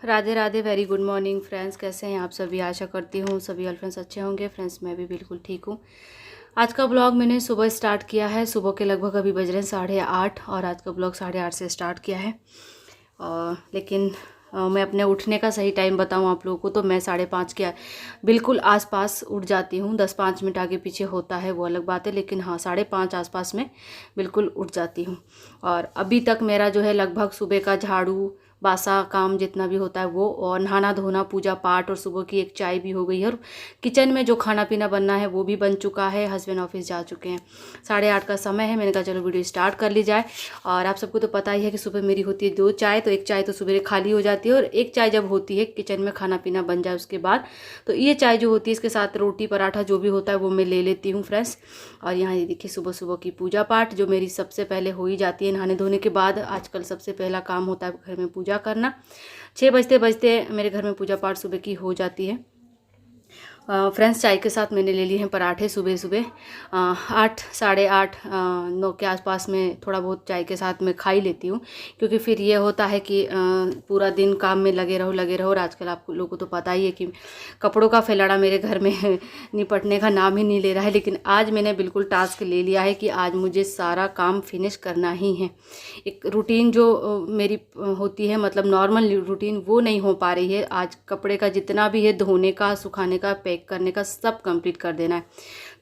Radhe Radhe. Very good morning friends, कैसे हैं आप सभी। आशा करती हूँ सभी ऑल फ्रेंड्स अच्छे होंगे। फ्रेंड्स मैं भी बिल्कुल ठीक हूँ। आज का ब्लॉग मैंने सुबह स्टार्ट किया है। सुबह के लगभग अभी बज रहे हैं 8:30 और आज का ब्लॉग 8:30 से स्टार्ट किया है। लेकिन मैं अपने उठने का सही टाइम बताऊं आप लोगों को तो मैं 5:30 के बिल्कुल आसपास उठ जाती हूं। 10-5 मिनट आगे पीछे होता है वो अलग बात है, लेकिन हाँ 5:30 आसपास में बिल्कुल उठ जाती हूं। और अभी तक मेरा जो है लगभग सुबह का झाड़ू बासा काम जितना भी होता है वो, और नहाना धोना पूजा पाठ, और सुबह की एक चाय भी हो गई है, और किचन में जो खाना पीना बनना है वो भी बन चुका है। हस्बैंड ऑफिस जा चुके हैं। 8:30 का समय है। मैंने कहा चलो वीडियो स्टार्ट कर ली जाए। और आप सबको तो पता ही है कि सुबह मेरी होती है 2 चाय, तो एक चाय तो सुबह खाली हो जाती है और एक चाय जब होती है किचन में खाना पीना बन जाए उसके बाद, तो ये चाय जो होती है इसके साथ रोटी पराठा जो भी होता है वो मैं ले लेती हूँ फ्रेंड्स। और यहाँ ये देखिए सुबह सुबह की पूजा पाठ जो मेरी सबसे पहले हो ही जाती है नहाने धोने के बाद। आजकल सबसे पहला काम होता है घर में पूजा करना। 6 बजते बजते मेरे घर में पूजा पाठ सुबह की हो जाती है। फ्रेंड्स चाय के साथ मैंने ले लिए हैं पराठे। सुबह सुबह 8 8:30 9 के आसपास में थोड़ा बहुत चाय के साथ मैं खा ही लेती हूँ, क्योंकि फिर ये होता है कि पूरा दिन काम में लगे रहो। और आजकल आप लोगों को तो पता ही है कि कपड़ों का फैलाना मेरे घर में निपटने का नाम ही नहीं ले रहा है। लेकिन आज मैंने बिल्कुल टास्क ले लिया है कि आज मुझे सारा काम फिनिश करना ही है। एक रूटीन जो मेरी होती है, मतलब नॉर्मल रूटीन, वो नहीं हो पा रही है। आज कपड़े का जितना भी है धोने का, सुखाने का, पैक करने का, सब कंप्लीट कर देना है।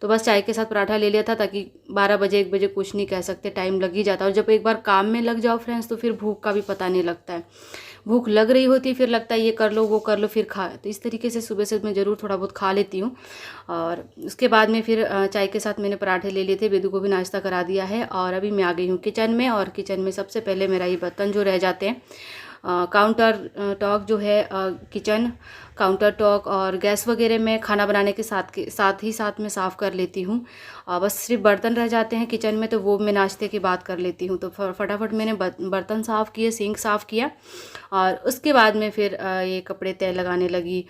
तो बस चाय के साथ पराठा ले लिया था ताकि 12 बजे 1 बजे कुछ नहीं कह सकते, टाइम लग ही जाता है। और जब एक बार काम में लग जाओ फ्रेंड्स तो फिर भूख का भी पता नहीं लगता है। भूख लग रही होती है फिर लगता है ये कर लो वो कर लो फिर खा। तो इस तरीके से सुबह से मैं ज़रूर थोड़ा बहुत खा लेती हूँ। और उसके बाद में फिर चाय के साथ मैंने पराठे ले लिए थे। बेदू को भी नाश्ता करा दिया है और अभी मैं आ गई हूँ किचन में। और किचन में सबसे पहले मेरा ये बर्तन जो रह जाते हैं, काउंटर टॉक जो है, किचन काउंटर टॉक और गैस वगैरह में खाना बनाने के साथ में साफ़ कर लेती हूँ। बस सिर्फ बर्तन रह जाते हैं किचन में, तो वो मैं नाश्ते की बात कर लेती हूँ। तो फटाफट मैंने बर्तन साफ़ किए, सिंक साफ़ किया और उसके बाद में फिर ये कपड़े तय लगाने लगी।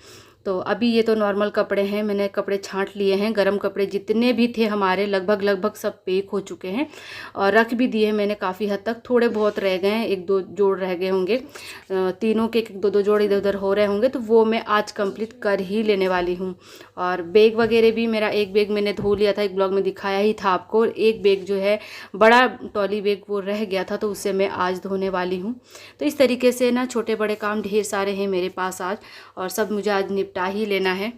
तो अभी ये तो नॉर्मल कपड़े हैं, मैंने कपड़े छांट लिए हैं। गर्म कपड़े जितने भी थे हमारे लगभग सब पैक हो चुके हैं और रख भी दिए हैं मैंने काफ़ी हद तक। थोड़े बहुत रह गए हैं, 1-2 जोड़ रह गए होंगे, तीनों के 1-2 जोड़ इधर उधर हो रहे होंगे, तो वो मैं आज कंप्लीट कर ही लेने वाली हूँ। और बैग वगैरह भी मेरा एक बैग मैंने धो लिया था, एक ब्लॉग में दिखाया ही था आपको। एक बैग जो है बड़ा ट्रॉली बैग वो रह गया था, तो उससे मैं आज धोने वाली हूँ। तो इस तरीके से ना छोटे बड़े काम ढेर सारे हैं मेरे पास आज, और सब मुझे आज निपटा ही लेना है,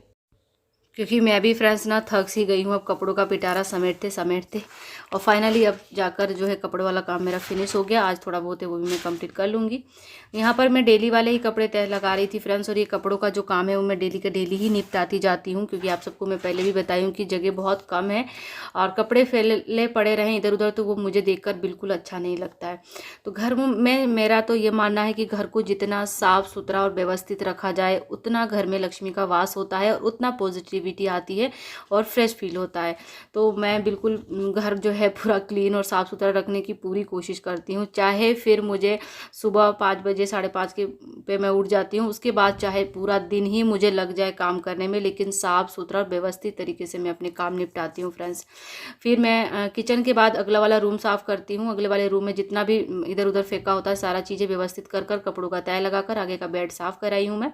क्योंकि मैं भी फ्रेंड्स ना थक सी गई हूँ अब कपड़ों का पिटारा समेटते। और फाइनली अब जाकर जो है कपड़ों वाला काम मेरा फिनिश हो गया। आज थोड़ा बहुत है वो भी मैं कंप्लीट कर लूँगी। यहाँ पर मैं डेली वाले ही कपड़े तय लगा रही थी फ्रेंड्स, और ये कपड़ों का जो काम है वो मैं डेली का डेली ही निपटाती जाती हूँ, क्योंकि आप सबको मैं पहले भी बताई हूँ कि जगह बहुत कम है और कपड़े फैले पड़े रहें इधर उधर तो वो मुझे देखकर बिल्कुल अच्छा नहीं लगता है। तो घर में मेरा तो ये मानना है कि घर को जितना साफ़ सुथरा और व्यवस्थित रखा जाए उतना घर में लक्ष्मी का वास होता है और उतना पॉजिटिविटी आती है और फ्रेश फील होता है। तो मैं बिल्कुल घर जो है पूरा क्लीन और साफ़ सुथरा रखने की पूरी कोशिश करती हूँ। चाहे फिर मुझे सुबह 5 बजे 5:30 के पे मैं उठ जाती हूँ, उसके बाद चाहे पूरा दिन ही मुझे लग जाए काम करने में, लेकिन साफ़ सुथरा और व्यवस्थित तरीके से मैं अपने काम निपटाती हूँ फ्रेंड्स। फिर मैं किचन के बाद अगला वाला रूम साफ़ करती हूँ। अगले वाले रूम में जितना भी इधर उधर फेंका होता है सारा चीज़ें व्यवस्थित कर कपड़ों का तय लगाकर आगे का बेड साफ़ कराई हूँ मैं।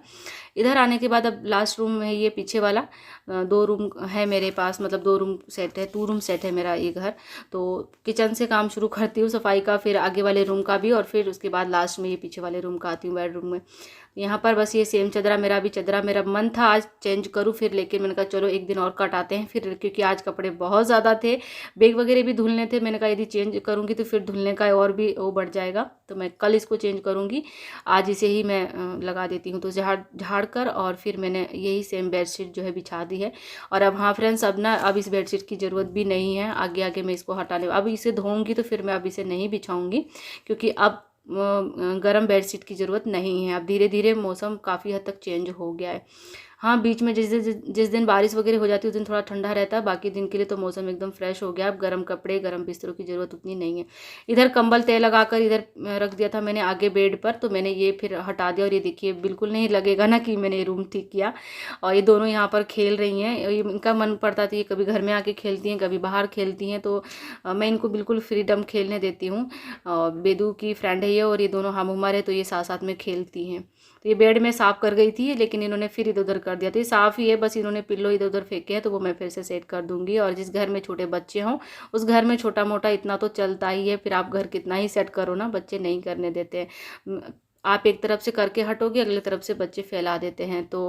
इधर आने के बाद अब लास्ट रूम में ये पीछे वाला 2 रूम है मेरे पास, मतलब 2 रूम सेट है, 2 रूम सेट है मेरा ये घर। तो किचन से काम शुरू करती हूँ सफाई का, फिर आगे वाले रूम का भी, और फिर उसके बाद लास्ट में ये पीछे वाले रूम का आती हूँ बेडरूम में। यहाँ पर बस ये सेम चदरा मेरा मन था आज चेंज करूँ फिर, लेकिन मैंने कहा चलो एक दिन और कटाते हैं फिर, क्योंकि आज कपड़े बहुत ज़्यादा थे, बैग वगैरह भी धुलने थे। मैंने कहा यदि चेंज करूँगी तो फिर धुलने का और भी वो बढ़ जाएगा, तो मैं कल इसको चेंज करूँगी। आज इसे ही मैं लगा देती हूँ। तो झाड़ कर और फिर मैंने यही सेम बेडशीट जो है बिछा दी है। और अब हाँ फ्रेंड्स, अब इस बेडशीट की ज़रूरत भी नहीं है। आगे आगे मैं इसको हटाने, अब इसे धोऊंगी तो फिर मैं अब इसे नहीं बिछाऊंगी, क्योंकि अब गर्म बेडशीट की ज़रूरत नहीं है। अब धीरे धीरे मौसम काफ़ी हद तक चेंज हो गया है। हाँ, बीच में जिस दिन बारिश वगैरह हो जाती है उस दिन थोड़ा ठंडा रहता है, बाकी दिन के लिए तो मौसम एकदम फ्रेश हो गया। अब गर्म कपड़े, गर्म बिस्तरों की ज़रूरत उतनी नहीं है। इधर कंबल तय लगाकर इधर रख दिया था मैंने आगे बेड पर, तो मैंने ये फिर हटा दिया और ये देखिए बिल्कुल नहीं लगेगा ना कि मैंने ये रूम ठीक किया। और ये दोनों यहाँ पर खेल रही हैं, ये इनका मन पड़ता था, ये कभी घर में आके खेलती हैं, कभी बाहर खेलती हैं, तो मैं इनको बिल्कुल फ्रीडम खेलने देती हूँ। बेदू की फ्रेंड है ये, और ये दोनों हम उम्र है, तो ये साथ साथ में खेलती हैं। तो ये बेड में साफ़ कर गई थी, लेकिन इन्होंने फिर इधर उधर कर दिया। तो ये साफ़ ही है, बस इन्होंने पिल्लो इधर उधर फेंके हैं, तो वो मैं फिर से सेट कर दूंगी। और जिस घर में छोटे बच्चे हों उस घर में छोटा मोटा इतना तो चलता ही है, फिर आप घर कितना ही सेट करो ना, बच्चे नहीं करने देते हैं। आप एक तरफ से करके हटोगे, अगले तरफ से बच्चे फैला देते हैं। तो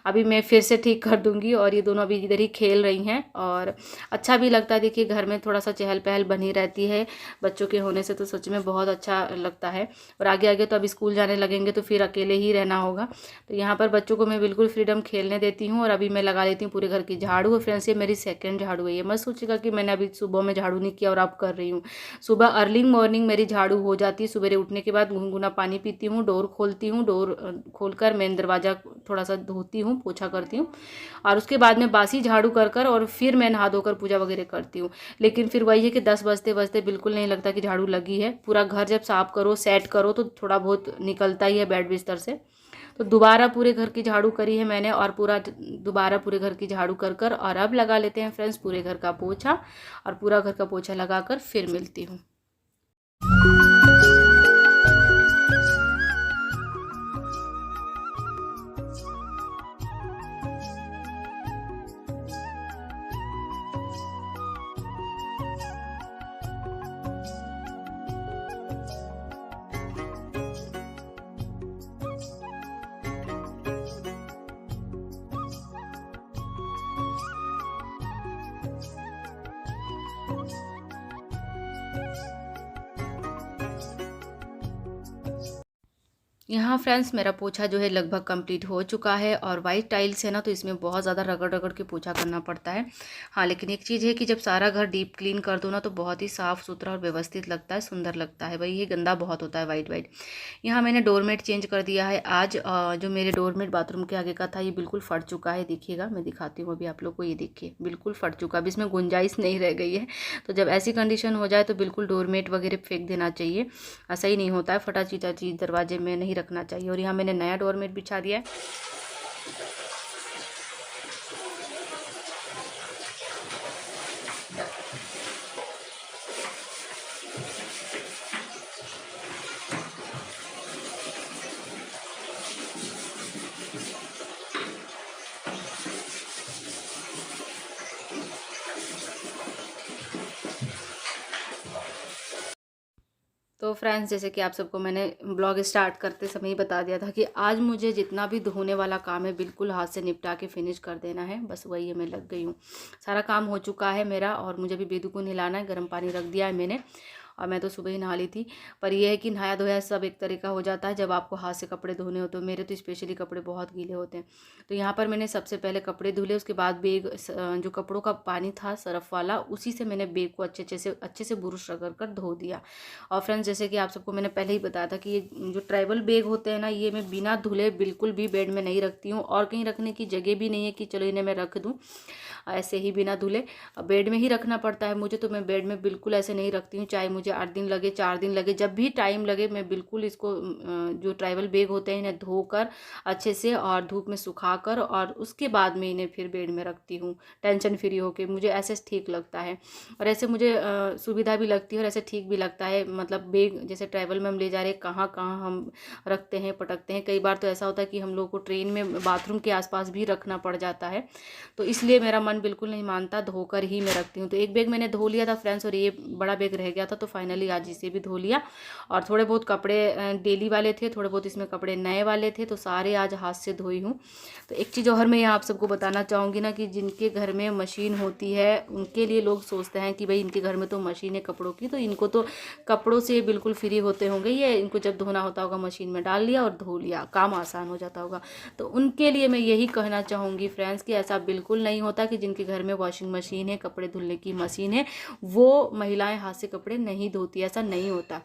अभी मैं फिर से ठीक कर दूंगी। और ये दोनों अभी इधर ही खेल रही हैं, और अच्छा भी लगता है। देखिए घर में थोड़ा सा चहल पहल बनी रहती है बच्चों के होने से, तो सच में बहुत अच्छा लगता है। और आगे आगे तो अभी स्कूल जाने लगेंगे तो फिर अकेले ही रहना होगा। तो यहाँ पर बच्चों को मैं बिल्कुल फ्रीडम खेलने देती हूँ। और अभी मैं लगा लेती हूँ पूरे घर की झाड़ू। और फ्रेंड्स ये मेरी सेकेंड झाड़ू है। ये मत सोचिएगा कि मैंने अभी सुबह में झाड़ू नहीं किया और अब कर रही हूँ। सुबह अर्ली मॉर्निंग मेरी झाड़ू हो जाती है। सुबह उठने के बाद गुनगुना पानी पीती हूँ, डोर खोलती हूँ, डोर खोलकर मेन दरवाज़ा थोड़ा सा धोती हूँ, पोछा करती हूँ, और उसके बाद में बासी झाड़ू कर और फिर मैं नहा धोकर पूजा वगैरह करती हूँ। लेकिन फिर वही है कि 10 बजते बजते बिल्कुल नहीं लगता कि झाड़ू लगी है। पूरा घर जब साफ करो, सेट करो, तो थोड़ा बहुत निकलता ही है बेड बिस्तर से। तो दोबारा पूरे घर की झाड़ू करी है मैंने, और पूरा दोबारा पूरे घर की झाड़ू कर और अब लगा लेते हैं फ्रेंड्स पूरे घर का पोछा। और पूरा घर का पोछा लगाकर फिर मिलती हूँ। यहाँ फ्रेंड्स मेरा पोछा जो है लगभग कंप्लीट हो चुका है। और वाइट टाइल्स है ना, तो इसमें बहुत ज़्यादा रगड़ रगड़ के पोछा करना पड़ता है। हाँ, लेकिन एक चीज़ है कि जब सारा घर डीप क्लीन कर दो ना, तो बहुत ही साफ़ सुथरा और व्यवस्थित लगता है, सुंदर लगता है। भाई ये गंदा बहुत होता है वाइट वाइट। यहाँ मैंने डोरमेट चेंज कर दिया है आज। जो मेरे डोरमेट बाथरूम के आगे का था, ये बिल्कुल फट चुका है। देखिएगा, मैं दिखाती हूँ अभी आप लोग को, ये देखिए बिल्कुल फट चुका है। अभी इसमें गुंजाइश नहीं रह गई है। तो जब ऐसी कंडीशन हो जाए तो बिल्कुल डोरमेट वगैरह फेंक देना चाहिए, ऐसा ही नहीं होता है। फटा चीटा चीज़ दरवाजे में नहीं रखना चाहिए। और यहाँ मैंने नया डोरमेट बिछा दिया है। तो फ्रेंड्स, जैसे कि आप सबको मैंने ब्लॉग स्टार्ट करते समय ही बता दिया था कि आज मुझे जितना भी धोने वाला काम है बिल्कुल हाथ से निपटा के फिनिश कर देना है। बस वही है, मैं लग गई हूँ। सारा काम हो चुका है मेरा। और मुझे भी बेदू को नहलाना है, गर्म पानी रख दिया है मैंने। और मैं तो सुबह ही नहा ली थी। पर यह है कि नहाया धोया सब एक तरीका हो जाता है जब आपको हाथ से कपड़े धोने हो। तो मेरे तो स्पेशली कपड़े बहुत गीले होते हैं। तो यहाँ पर मैंने सबसे पहले कपड़े धुले, उसके बाद बेग जो कपड़ों का पानी था सरफ वाला, उसी से मैंने बेग को अच्छे से बुरुश रगड़ कर धो दिया। और फ्रेंड्स, जैसे कि आप सबको मैंने पहले ही बताया था कि ये जो ट्रैवल बैग होते हैं ना, ये मैं बिना धुले बिल्कुल भी बेड में नहीं रखती हूँ। और कहीं रखने की जगह भी नहीं है कि चलो इन्हें मैं रख दूँ ऐसे ही बिना धुले। बेड में ही रखना पड़ता है मुझे। तो मैं बेड में बिल्कुल ऐसे नहीं रखती हूँ, चाहे मुझे 8 दिन लगे, 4 दिन लगे, जब भी टाइम लगे मैं बिल्कुल इसको जो ट्रैवल बैग होते हैं इन्हें धोकर अच्छे से और धूप में सुखाकर और उसके बाद में इन्हें फिर बेड में रखती हूँ, टेंशन फ्री होके। मुझे ऐसे ठीक लगता है और ऐसे मुझे सुविधा भी लगती है और ऐसे ठीक भी लगता है। मतलब बैग जैसे ट्रैवल में हम ले जा रहे हैं, कहाँ कहाँ हम रखते हैं, पटकते हैं। कई बार तो ऐसा होता है कि हम लोग को ट्रेन में बाथरूम के आसपास भी रखना पड़ जाता है। तो इसलिए मेरा मन बिल्कुल नहीं मानता, धोकर ही मैं रखती हूँ। तो एक बैग मैंने धो लिया था फ्रेंड्स, और ये बड़ा बैग रह गया था, तो फाइनली आज इसे भी धो लिया। और थोड़े बहुत कपड़े डेली वाले थे, थोड़े बहुत इसमें कपड़े नए वाले थे, तो सारे आज हाथ से धोई हूँ। तो एक चीज़ और मैं यहाँ आप सबको बताना चाहूँगी ना, कि जिनके घर में मशीन होती है उनके लिए लोग सोचते हैं कि भाई इनके घर में तो मशीन है कपड़ों की, तो इनको तो कपड़ों से बिल्कुल फ्री होते होंगे, ये इनको जब धोना होता होगा मशीन में डाल लिया और धो लिया, काम आसान हो जाता होगा। तो उनके लिए मैं यही कहना चाहूँगी फ्रेंड्स कि ऐसा बिल्कुल नहीं होता कि जिनके घर में वॉशिंग मशीन है, कपड़े धुलने की मशीन है, वो महिलाएं हाथ से कपड़े नहीं धोती, ऐसा नहीं होता।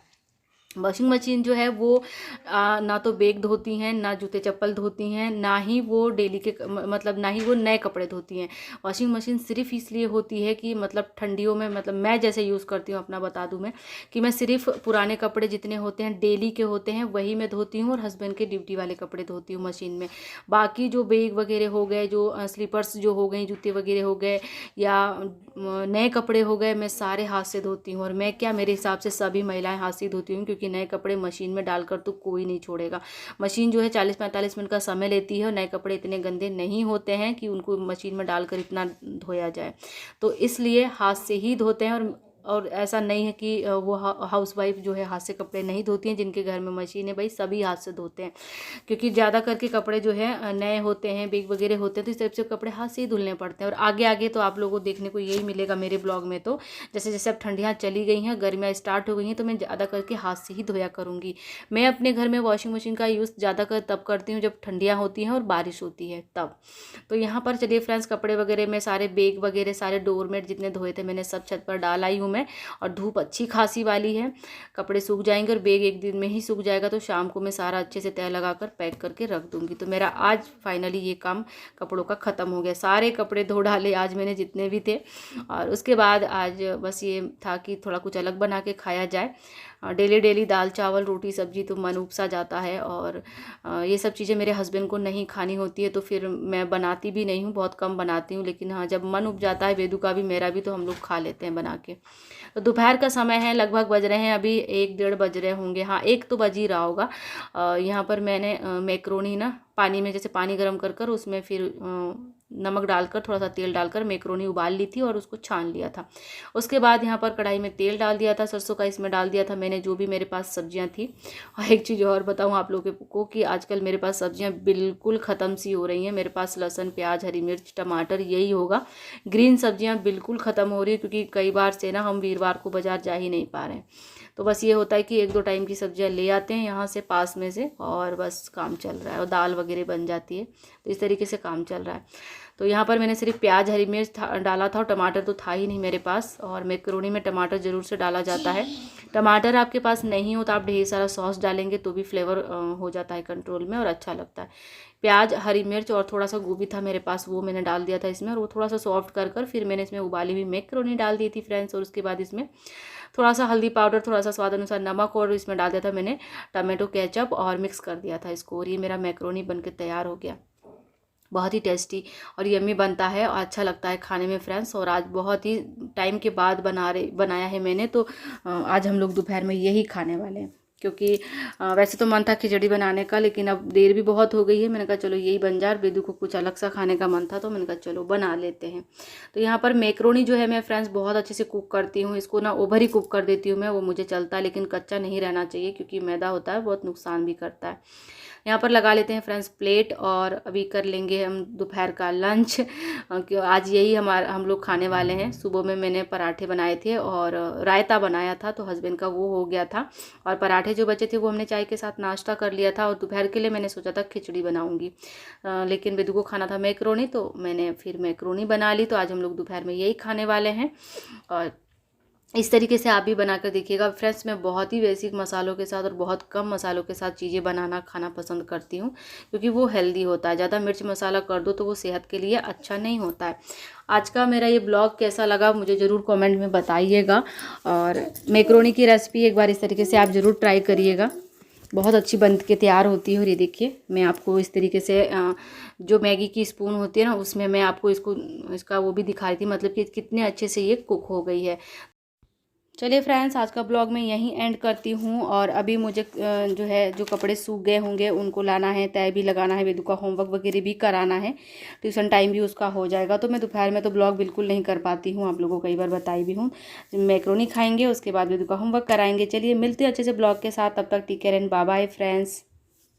वॉशिंग मशीन जो है वो ना तो बैग धोती हैं, ना जूते चप्पल धोती हैं, ना ही वो डेली के मतलब ना ही वो नए कपड़े धोती हैं। वॉशिंग मशीन सिर्फ इसलिए होती है कि मतलब ठंडियों में, मतलब मैं जैसे यूज़ करती हूँ अपना बता दूँ मैं, कि मैं सिर्फ पुराने कपड़े जितने होते हैं डेली के होते हैं वही मैं धोती हूँ, और हस्बैंड के ड्यूटी वाले कपड़े धोती हूँ मशीन में। बाकी जो बैग वगैरह हो गए, जो स्लीपर्स जो हो गई, जूते वगैरह हो गए, या नए कपड़े हो गए, मैं सारे हाथ से धोती हूँ। और मैं क्या, मेरे हिसाब से सभी महिलाएं हाथ से धोती हूँ, क्योंकि नए कपड़े मशीन में डालकर तो कोई नहीं छोड़ेगा। मशीन जो है 40-45 मिनट का समय लेती है, और नए कपड़े इतने गंदे नहीं होते हैं कि उनको मशीन में डालकर इतना धोया जाए। तो इसलिए हाथ से ही धोते हैं। और ऐसा नहीं है कि वो हाउस वाइफ जो है हाथ से कपड़े नहीं धोती हैं। जिनके घर में मशीन है भाई सभी हाथ से धोते हैं, क्योंकि ज़्यादा करके कपड़े जो है नए होते हैं, बैग वगैरह होते हैं, तो इस टाइप से कपड़े हाथ से ही धुलने पड़ते हैं। और आगे आगे तो आप लोगों को देखने को यही मिलेगा मेरे ब्लॉग में। तो जैसे जैसे अब ठंडियाँ चली गई हैं, गर्मियाँ स्टार्ट हो गई हैं, तो मैं ज़्यादा करके हाथ से ही धोया करूँगी। मैं अपने घर में वॉशिंग मशीन का यूज़ ज़्यादा कर तब करती हूँ जब ठंडियाँ होती हैं और बारिश होती है तब। तो यहाँ पर चलिए फ्रेंड्स, कपड़े वगैरह में सारे बैग वगैरह सारे डोरमेट जितने धोए थे मैंने सब छत पर डाल आई हूँ मैं। और धूप अच्छी खासी वाली है, कपड़े सूख जाएंगे, और बैग एक दिन में ही सूख जाएगा। तो शाम को मैं सारा अच्छे से तय लगाकर पैक करके रख दूंगी। तो मेरा आज फाइनली ये काम कपड़ों का ख़त्म हो गया। सारे कपड़े धो डाले आज मैंने जितने भी थे। और उसके बाद आज बस ये था कि थोड़ा कुछ अलग बना के खाया जाए। डेली डेली दाल चावल रोटी सब्जी तो मन उपसा जाता है, और ये सब चीज़ें मेरे हस्बैंड को नहीं खानी होती है, तो फिर मैं बनाती भी नहीं हूँ, बहुत कम बनाती हूँ। लेकिन हाँ, जब मन उब जाता है वेदू का भी मेरा भी, तो हम लोग खा लेते हैं बना के। तो दोपहर का समय है, लगभग बज रहे हैं अभी 1-1:30 बज रहे होंगे, हाँ 1 तो बज ही रहा होगा। यहाँ पर मैंने मैक्रोनी ना पानी में, जैसे पानी गर्म कर कर उसमें फिर नमक डालकर थोड़ा सा तेल डालकर मैक्रोनी उबाल ली थी और उसको छान लिया था। उसके बाद यहाँ पर कढ़ाई में तेल डाल दिया था सरसों का, इसमें डाल दिया था मैंने जो भी मेरे पास सब्जियाँ थी। और एक चीज़ और बताऊँ आप लोगों को कि आजकल मेरे पास सब्जियाँ बिल्कुल ख़त्म सी हो रही हैं। मेरे पास लहसुन प्याज हरी मिर्च टमाटर यही होगा, ग्रीन सब्जियाँ बिल्कुल ख़त्म हो रही है, क्योंकि कई बार से ना हम वीरवार को बाज़ार जा ही नहीं पा रहे हैं। तो बस ये होता है कि 1-2 टाइम की सब्जियां ले आते हैं यहाँ से पास में से, और बस काम चल रहा है, और दाल वगैरह बन जाती है। तो इस तरीके से काम चल रहा है। तो यहाँ पर मैंने सिर्फ प्याज हरी मिर्च डाला था, और टमाटर तो था ही नहीं मेरे पास। और मैक्रोनी में टमाटर ज़रूर से डाला जाता है। टमाटर आपके पास नहीं हो तो आप ढेर सारा सॉस डालेंगे तो भी फ्लेवर हो जाता है कंट्रोल में, और अच्छा लगता है। प्याज हरी मिर्च और थोड़ा सा गोभी था मेरे पास, वो मैंने डाल दिया था इसमें, और वो थोड़ा सा सॉफ्ट कर फिर मैंने इसमें उबाली हुई मैक्रोनी डाल दी थी फ्रेंड्स। और उसके बाद इसमें थोड़ा सा हल्दी पाउडर, थोड़ा सा स्वाद अनुसार नमक, और इसमें डाल दिया था मैंने टमाटो केचप, और मिक्स कर दिया था इसको। और ये मेरा मैक्रोनी बन के तैयार हो गया। बहुत ही टेस्टी और यम्मी बनता है, और अच्छा लगता है खाने में फ्रेंड्स। और आज बहुत ही टाइम के बाद बनाया है मैंने, तो आज हम लोग दोपहर में यही खाने वाले हैं। क्योंकि वैसे तो मन था खिचड़ी बनाने का, लेकिन अब देर भी बहुत हो गई है। मैंने कहा चलो यही बन जाए, बेदू को कुछ अलग सा खाने का मन था, तो मैंने कहा चलो बना लेते हैं। तो यहाँ पर मैक्रोनी जो है मैं फ्रेंड्स बहुत अच्छे से कुक करती हूँ। इसको ना ओवर ही कुक कर देती हूँ मैं, वो मुझे चलता है, लेकिन कच्चा नहीं रहना चाहिए, क्योंकि मैदा होता है बहुत नुकसान भी करता है। यहाँ पर लगा लेते हैं फ्रेंड्स प्लेट, और अभी कर लेंगे हम दोपहर का लंच। क्यों आज यही हम लोग खाने वाले हैं। सुबह में मैंने पराठे बनाए थे और रायता बनाया था, तो हस्बैंड का वो हो गया था। और पराठे जो बचे थे वो हमने चाय के साथ नाश्ता कर लिया था। और दोपहर के लिए मैंने सोचा था खिचड़ी बनाऊंगी, लेकिन बेदू को खाना था मैक्रोनी, तो मैंने फिर मैक्रोनी बना ली। तो आज हम लोग दोपहर में यही खाने वाले हैं। और इस तरीके से आप भी बनाकर देखिएगा फ्रेंड्स। मैं बहुत ही बेसिक मसालों के साथ और बहुत कम मसालों के साथ चीज़ें बनाना खाना पसंद करती हूँ, क्योंकि वो हेल्दी होता है। ज़्यादा मिर्च मसाला कर दो तो वो सेहत के लिए अच्छा नहीं होता है। आज का मेरा ये ब्लॉग कैसा लगा मुझे ज़रूर कमेंट में बताइएगा। और मैक्रोनी की रेसिपी एक बार इस तरीके से आप ज़रूर ट्राई करिएगा, बहुत अच्छी बन के तैयार होती है। और ये देखिए मैं आपको इस तरीके से जो मैगी की स्पून होती है ना, उसमें मैं आपको इसका वो भी दिखा रही थी, मतलब कि कितने अच्छे से ये कुक हो गई है। चलिए फ्रेंड्स, आज का ब्लॉग मैं यहीं एंड करती हूँ। और अभी मुझे जो कपड़े सूख गए होंगे उनको लाना है, तय भी लगाना है, वेदू का होमवर्क वगैरह भी कराना है, ट्यूशन टाइम भी उसका हो जाएगा। तो मैं दोपहर में तो ब्लॉग बिल्कुल नहीं कर पाती हूँ, आप लोगों को कई बार बताई भी हूँ। मैक्रोनी खाएंगे, उसके बाद वेदू का होमवर्क कराएंगे। चलिए मिलते हैं अच्छे से ब्लॉग के साथ, तब तक take care and bye bye friends.